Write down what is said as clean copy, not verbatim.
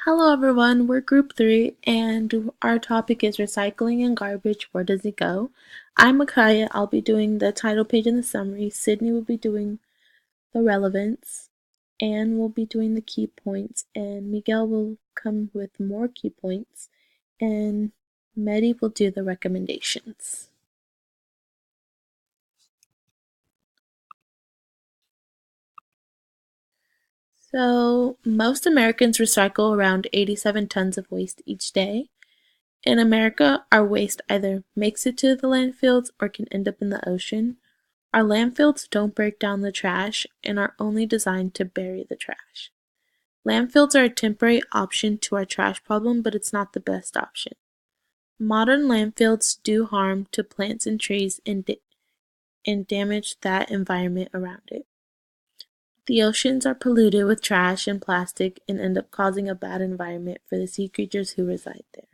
Hello everyone, we're group 3 and our topic is recycling and garbage, where does it go? I'm Makiya, I'll be doing the title page and the summary, Sydney will be doing the relevance, Anne will be doing the key points, and Miguel will come with more key points, and Mehdi will do the recommendations. So, most Americans recycle around 87 tons of waste each day. In America, our waste either makes it to the landfills or can end up in the ocean. Our landfills don't break down the trash and are only designed to bury the trash. Landfills are a temporary option to our trash problem, but it's not the best option. Modern landfills do harm to plants and trees and damage that environment around it. The oceans are polluted with trash and plastic and end up causing a bad environment for the sea creatures who reside there.